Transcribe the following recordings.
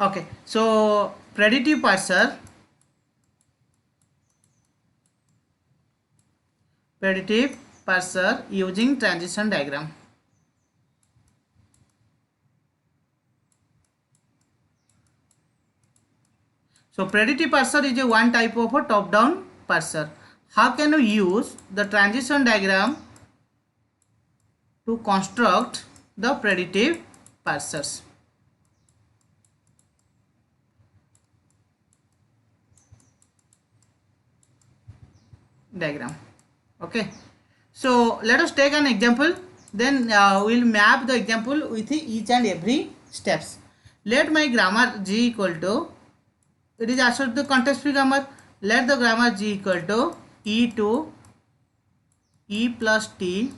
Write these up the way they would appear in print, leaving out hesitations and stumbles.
Okay, so predictive parser using transition diagram. So predictive parser is a one type of a top-down parser. How can you use the transition diagram to construct the predictive parsers? Diagram. Okay, so let us take an example, then we'll map the example with each and every steps. Let my grammar g equal to, it is associated to context free grammar. Let the grammar g equal to e to e plus t,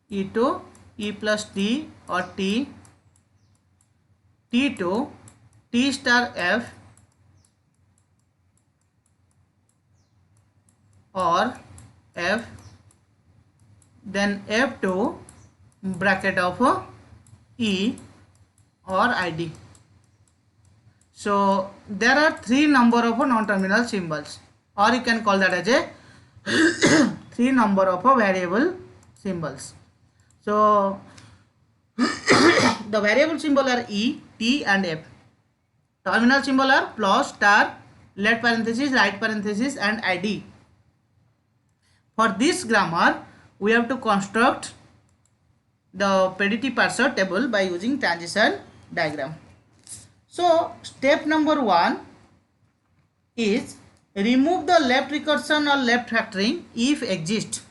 e to e plus t or t to t star f or f, then f to bracket of e or id. So there are three number of non-terminal symbols, or you can call that as a three number of variable symbols. So the variable symbol are e, t and f. Terminal symbol are plus, star, left parenthesis, right parenthesis and id. For this grammar, we have to construct the predictive parser table by using transition diagram. So step number 1 is remove the left recursion or left factoring if exist.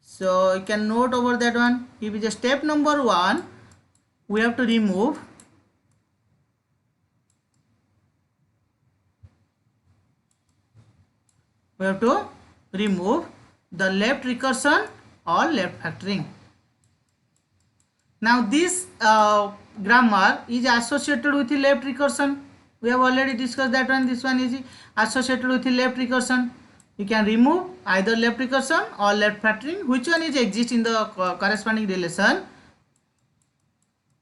So you can note over that one. If it is step number 1, we have to remove the left recursion or left factoring. Now this grammar is associated with the left recursion. We have already discussed that one. This one is associated with the left recursion. You can remove either left recursion or left factoring. Which one is exist in the corresponding relation?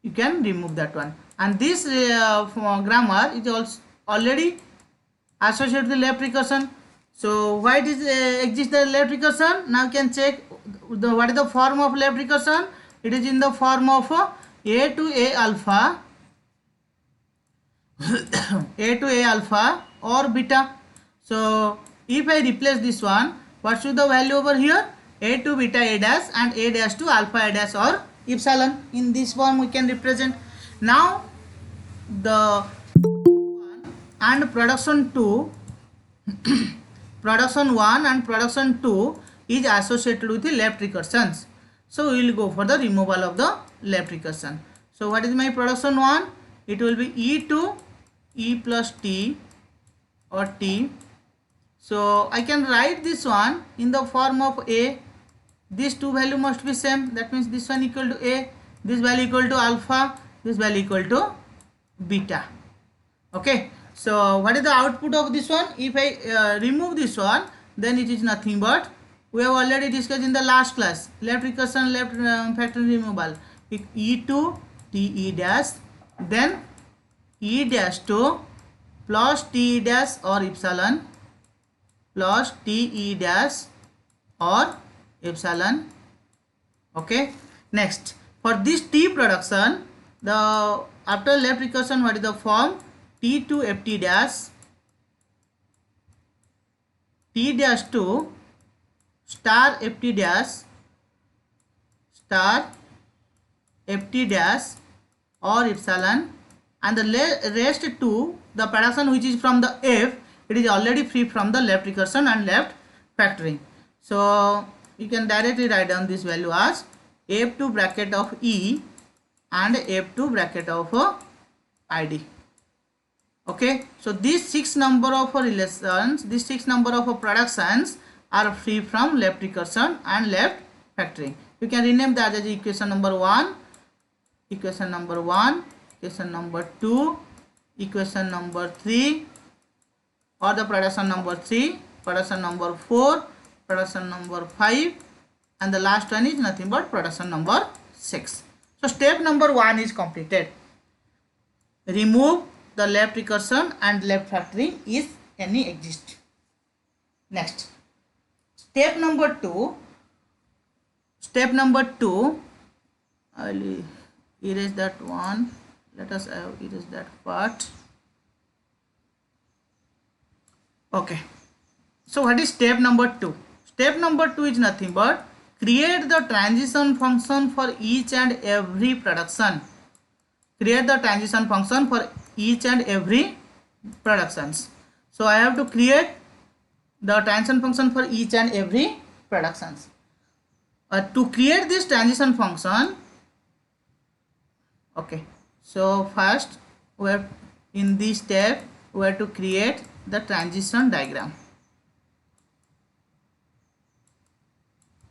You can remove that one. And this grammar is also already associated with the left recursion. So why it is exist the left recursion? Now you can check what is the form of left recursion. It is in the form of a to a alpha a to a alpha or beta. So if I replace this one, what should the value over here? A to beta a dash and a dash to alpha a dash or epsilon. In this form we can represent. Now the and production 2 production 1 and production 2 is associated with the left recursions. So we will go for the removal of the left recursion. So what is my production 1? It will be e to e plus t or t. So I can write this one in the form of a. These two value must be same. That means this one equal to a, this value equal to alpha, this value equal to beta. Okay. So what is the output of this one? If I remove this one, then it is nothing but, we have already discussed in the last class, left recursion, left factoring removal. E to t e dash, then e dash to plus t e dash or epsilon plus t e dash or epsilon. Okay. Next, for this t production, the after left recursion, what is the form? T to ft dash, t dash to star ft dash, star ft dash or epsilon, and the rest to the production which is from the f, it is already free from the left recursion and left factoring. So you can directly write down this value as f2 bracket of e and f2 bracket of id. Okay, so these 6 number of relations, these 6 number of productions are free from left recursion and left factoring. You can rename that as equation number 1, equation number 1, equation number 2, equation number 3, or the production number 3, production number 4, production number 5, and the last one is nothing but production number 6. So step number 1 is completed. remove the left recursion and left factoring is any exist. Next, step number 2. I will erase that one. Let us erase that part. Okay, so what is step number 2? Step number 2 is nothing but create the transition function for each and every production. Create the transition function for each and every productions. So I have to create the transition function for each and every productions. To create this transition function, okay, so first we have, in this step we have to create the transition diagram.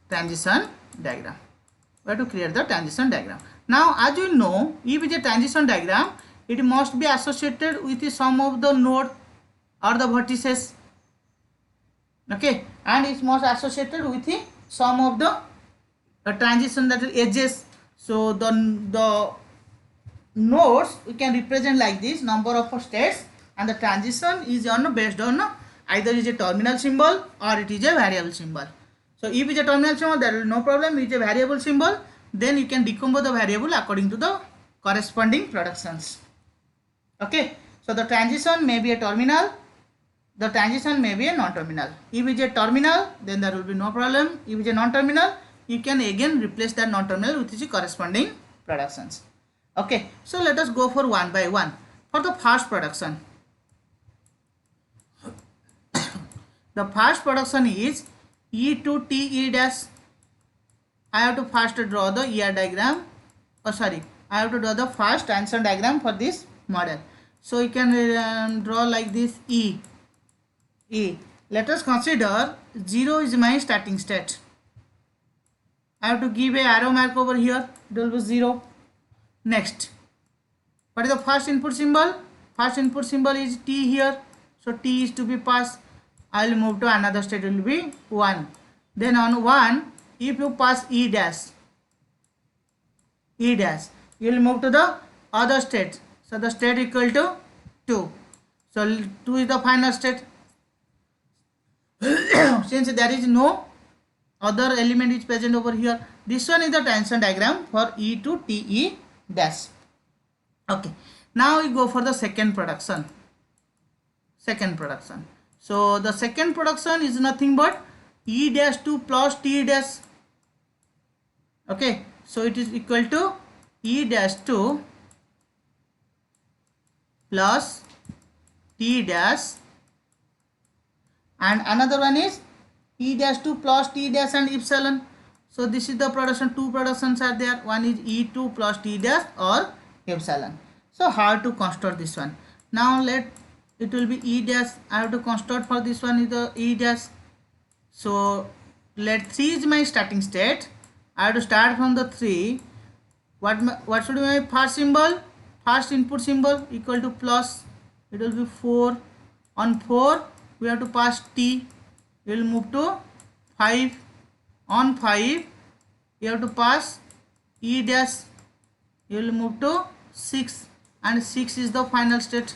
We have to create the transition diagram. Now, as you know, if it is a transition diagram, it must be associated with some of the node or the vertices. Okay, and it must associated with some of the transition, that is edges. So the nodes we can represent like this, number of states, and the transition is based on either is a terminal symbol or it is a variable symbol. So if it is a terminal symbol, there will be no problem. If it is a variable symbol, then you can decompose the variable according to the corresponding productions. Okay, so the transition may be a terminal, the transition may be a non-terminal. If it is a terminal, then there will be no problem. If it is a non-terminal, you can again replace that non-terminal with the corresponding productions. Okay, so let us go for one by one. For the first production, the first production is E to TE dash. I have to first draw the ER diagram. I have to draw the first transition diagram for this model. So you can draw like this E. Let us consider 0 is my starting state. I have to give a arrow mark over here. It will be 0. Next, what is the first input symbol? First input symbol is T here. So T is to be passed. I will move to another state, it will be 1. Then on 1, if you pass E dash, you will move to the other state. So the state equal to 2. So 2 is the final state. Since there is no other element is present over here, this one is the transition diagram for E to TE dash. Okay, now we go for the second production. So the second production is nothing but E dash 2 plus T dash. Okay, so it is equal to E dash 2 plus T dash, and another one is E dash 2 plus T dash and epsilon. So this is the production. Two productions are there. One is E2 plus T dash or epsilon. So how to construct this one? Now it will be E dash. I have to construct for this one is the E dash. So let 3 is my starting state. I have to start from the 3. What should be my first symbol? First input symbol equal to plus. It will be 4. On 4 we have to pass T. We will move to 5. On 5 you have to pass E dash. You will move to 6, and 6 is the final state.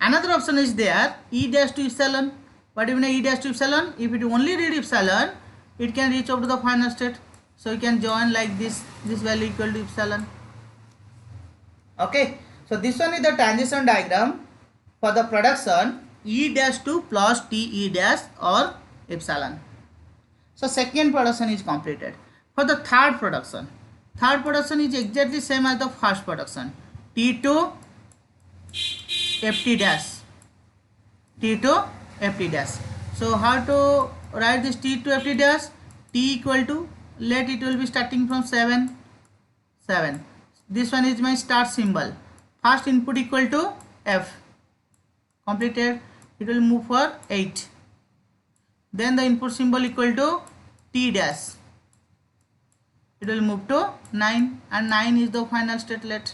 Another option is there, E dash to epsilon. What do you mean E dash to epsilon? If it only read epsilon, it can reach up to the final state. So you can join like this value equal to epsilon. Okay, so this one is the transition diagram for the production E dash 2 plus TE dash or epsilon. So second production is completed. For the third production is exactly same as the first production. T2 FT dash. So how to write this T2 FT dash? T equal to, let it will be starting from 7. This one is my start symbol. First input equal to F. Completed. It will move for 8. Then the input symbol equal to T dash. It will move to 9, and 9 is the final statelet.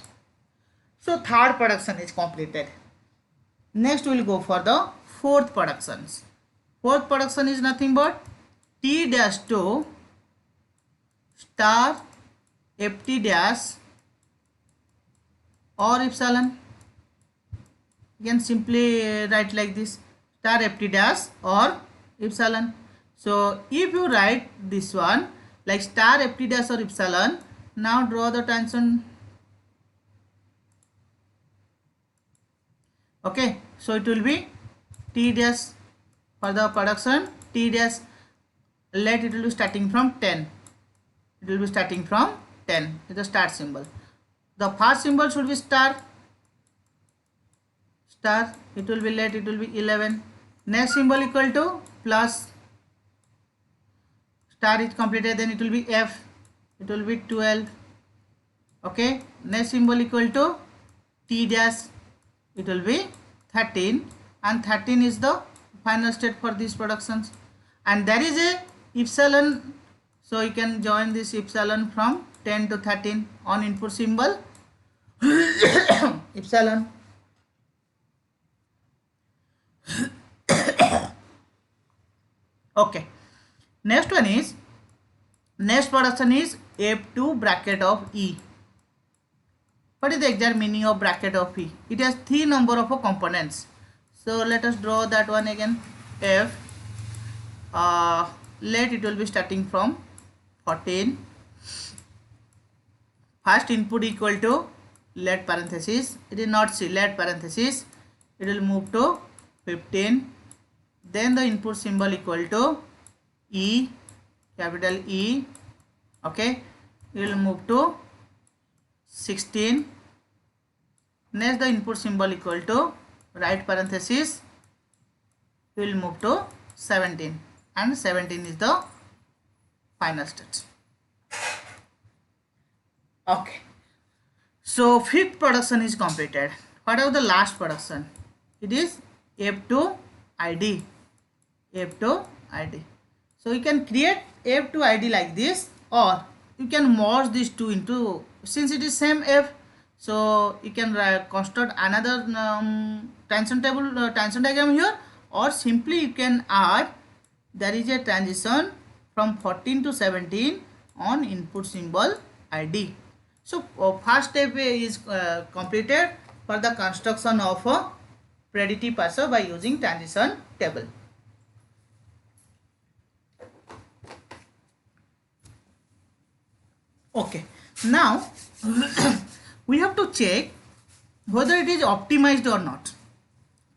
So third production is completed. Next we will go for the fourth productions. Fourth production is nothing but T dash 2 star FT dash or epsilon. You can simply write like this, star ft dash or epsilon. So if you write this one like star ft dash or epsilon, now draw the tangent. Okay, so it will be t dash for the production, t dash, let it will be starting from 10. It will be starting from 10 with the start symbol. The first symbol should be star, it will be let it will be 11. Next symbol equal to plus, star is completed, then it will be f, it will be 12. Okay, next symbol equal to t dash, it will be 13, and 13 is the final state for these productions. And there is a epsilon, so you can join this epsilon from 10 to 13 on input symbol epsilon. Okay, next production is F2 bracket of E. What is the exact meaning of bracket of E? It has 3 number of components. So let us draw that one again. F, let it will be starting from 14. First input equal to let parenthesis, it is not C, let parenthesis, it will move to 15. Then the input symbol equal to E, capital E. Okay, it will move to 16. Next the input symbol equal to right parenthesis, it will move to 17, and 17 is the final state. Okay, so fifth production is completed. What about the last production? It is F2 ID. F2 ID. So you can create F2 ID like this, or you can merge these two into, since it is same F, so you can construct another transition table, transition diagram here, or simply you can add, there is a transition from 14 to 17 on input symbol ID. So first step is completed for the construction of a predictive parser by using transition table. Okay, now we have to check whether it is optimized or not.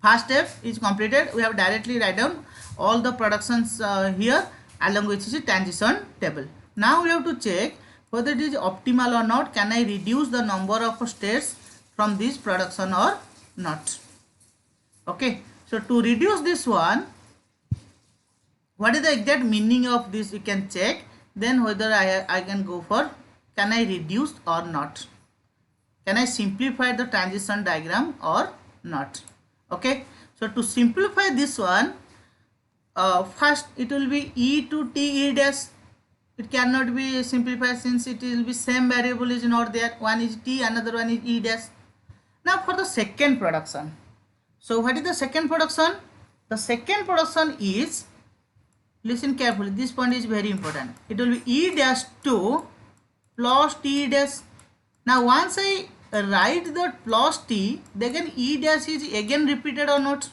First step is completed. We have directly write down all the productions here along with the transition table. Now we have to check whether it is optimal or not. Can I reduce the number of states from this production or not? Okay, so to reduce this one, what is the exact meaning of this you can check, then whether I can go for, can I reduce or not, can I simplify the transition diagram or not. Okay, so to simplify this one, first it will be E to T E dash. It cannot be simplified since it will be same variable is not there. One is T, another one is E dash. Now for the second production. So what is the second production? The second production is, listen carefully, this point is very important. It will be E dash 2 plus T dash. Now once I write the plus T, then E dash is again repeated or not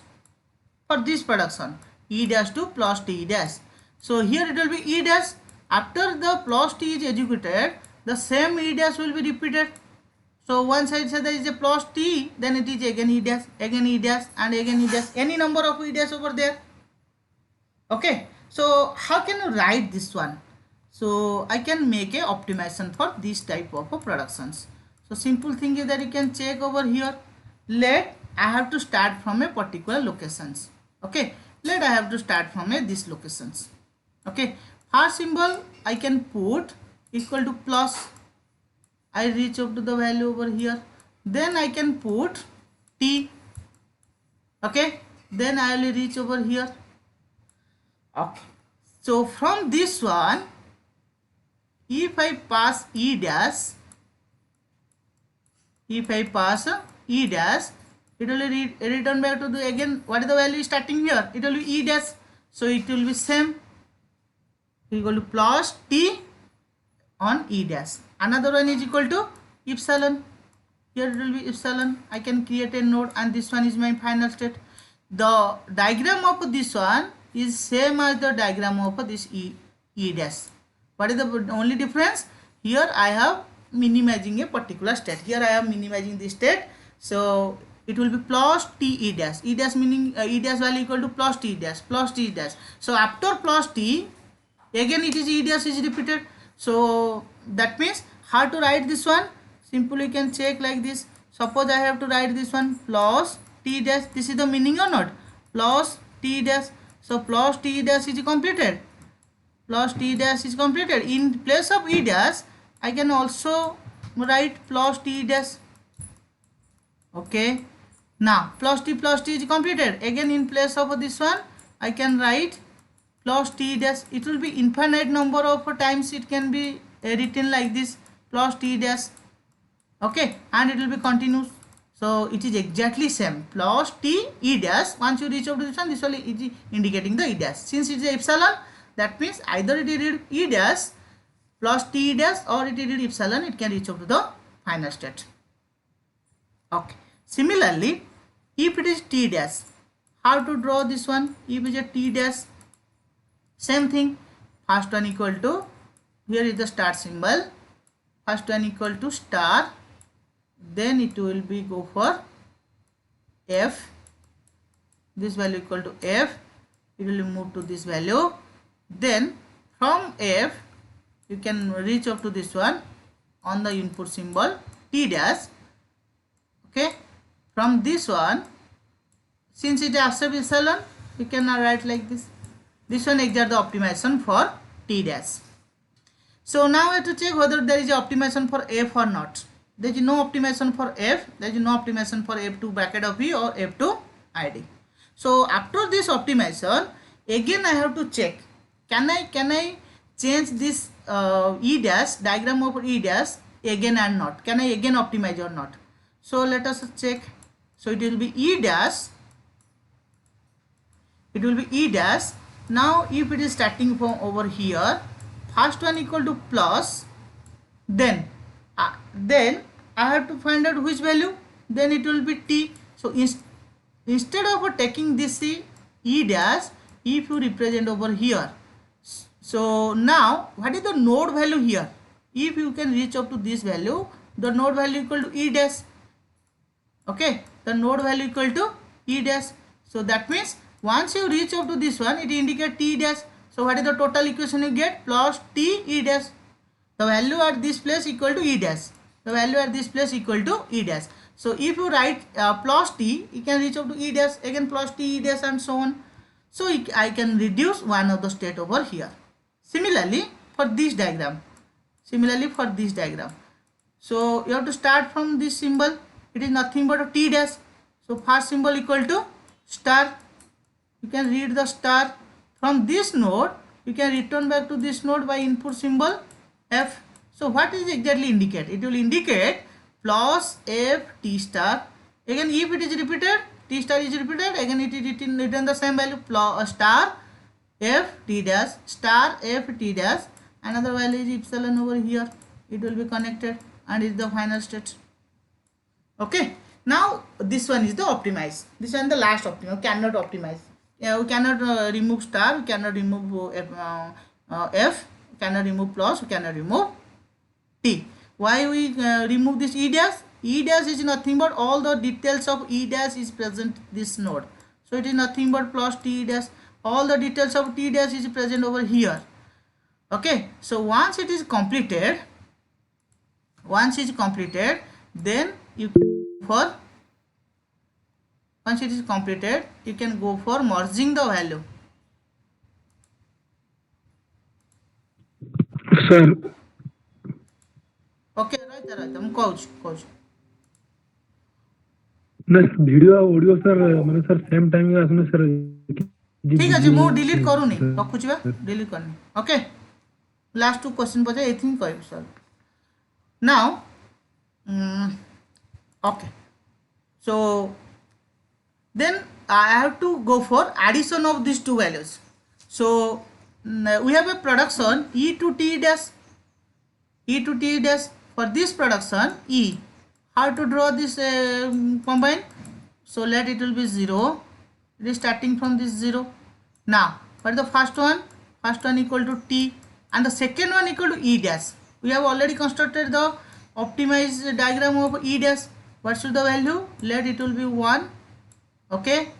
for this production. E dash 2 plus T dash. So here it will be E dash. After the plus T is executed, the same E dash will be repeated. So once I say there is a plus T, then it is again E dash, again E dash, and again E dash, any number of E dash over there. Okay, so how can you write this one? So I can make a optimization for this type of productions. So simple thing is that you can check over here. Let I have to start from a particular locations. Okay, let I have to start from this locations. Okay, first symbol I can put equal to plus. I reach up to the value over here. Then I can put T. Okay, then I will reach over here. Okay, so from this one, if I pass E dash, if I pass E dash, it will return back to the, again what is the value starting here? It will be E dash, so it will be same, equal to plus T on E dash. Another one is equal to epsilon. here it will be epsilon. I can create a node and this one is my final state. The diagram of this one is same as the diagram of this E dash. What is the only difference? Here I have minimizing a particular state. Here I am minimizing the state. So it will be plus T E dash. E dash meaning E dash value equal to plus T dash, plus T dash. So after plus T, again it is E dash is repeated. So that means how to write this one? Simply you can check like this. Suppose I have to write this one plus T dash. This is the meaning or not? Plus T dash. So plus T dash is completed. Plus T dash is completed. In place of E dash, I can also write plus T dash. Okay. Now plus T is completed. Again in place of this one, I can write plus T dash. It will be infinite number of times it can be written like this, plus T dash. Okay, and it will be continuous. So it is exactly same, plus T E dash. Once you reach up to this one, this one is indicating the E dash. Since it is epsilon, that means either it read E dash plus T E dash or it read epsilon, it can reach up to the final state. Okay. Similarly, if it is T dash, how to draw this one? If it is a T dash, same thing. First one equal to, here is the star symbol. First one equal to star. Then it will be go for F. This value equal to F. It will move to this value. Then from F, you can reach up to this one on the input symbol T dash. Okay. From this one, since it accepts epsilon, you can write like this. This one exert the optimization for T dash. So now we have to check whether there is a optimization for F or not. There is no optimization for F. There is no optimization for F2 bracket of V or F2 ID. So after this optimization, again I have to check. Can I change this E dash, diagram of E dash again and not? Can I again optimize or not? So let us check. So it will be E dash. It will be E dash. Now if it is starting from over here, first one equal to plus, then I have to find out which value, then it will be T. So instead of taking this E dash, if you represent over here, so now what is the node value here? If you can reach up to this value, the node value equal to E dash. Okay, the node value equal to E dash. So that means once you reach up to this one, it indicates T dash. So what is the total equation you get? Plus T E dash. The value at this place equal to E dash. The value at this place equal to E dash. So if you write plus T, you can reach up to E dash, again plus T E dash and so on. So I can reduce one of the state over here. Similarly for this diagram. So you have to start from this symbol. It is nothing but a T dash. So first symbol equal to star. You can read the star. From this node, you can return back to this node by input symbol F. So what is exactly indicate? It will indicate plus F T star. Again, if it is repeated, T star is repeated. Again, it is return the same value, plus star F T dash, star F T dash. Another value is epsilon over here. It will be connected and is the final state. Okay. Now this one is the optimize. This one the last optimize. Cannot optimize. We cannot remove star. We cannot remove F. We cannot remove plus. We cannot remove T. Why we remove this E dash? E dash is nothing but all the details of E dash is present this node. So it is nothing but plus T dash. All the details of T dash is present over here. Okay. So once it is completed, then you for once it is completed, you can go for merging the value. Sir. Okay, right. I'm coach. Video audio sir मैंने sir same time में आसने sir ठीक है जी मु delete करूनी रखुची बा delete करनी okay last to question पचे I think कहब sir now okay, so then I have to go for addition of these two values. So we have a production E to T dash. For this production E, how to draw this combine? So let it will be 0. It is starting from this 0. Now what is the first one? First one equal to t and the second one equal to e dash. We have already constructed the optimized diagram of e dash. What should the value? Let it will be 1. Okay,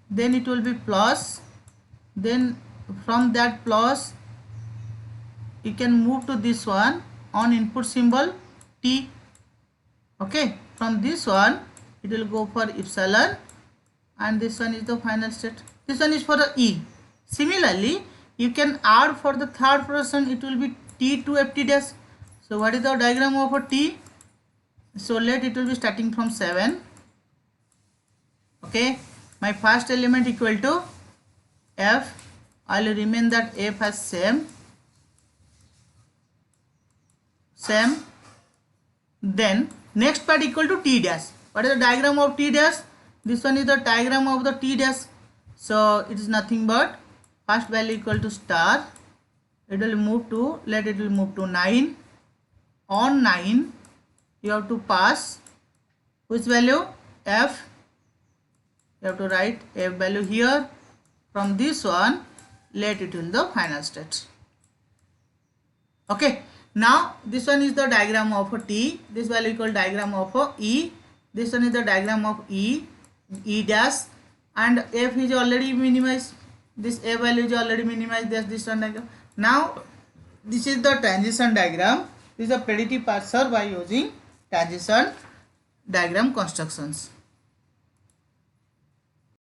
then it will be plus, then from that plus you can move to this one on input symbol t. Okay, from this one it will go for epsilon and this one is the final state. This one is for the e. Similarly you can add for the third person, it will be t to ft dash. So what is the diagram of a t? So let it will be starting from 7. Okay, my first element equal to f. I will remain that f as same. Then next part equal to t dash. What is the diagram of t dash? This one is the diagram of the t dash. So it is nothing but first value equal to star. It will move to, let it will move to 9. On 9 you have to pass which value? F. You have to write f value here. From this one let it will the final state. Okay, now this one is the diagram of a t. This value equal diagram of a e. This one is the diagram of e dash, and f is already minimized. This f value is already minimized. This one diagram. Now this is the transition diagram. This is a predictive parser by using transition diagram constructions.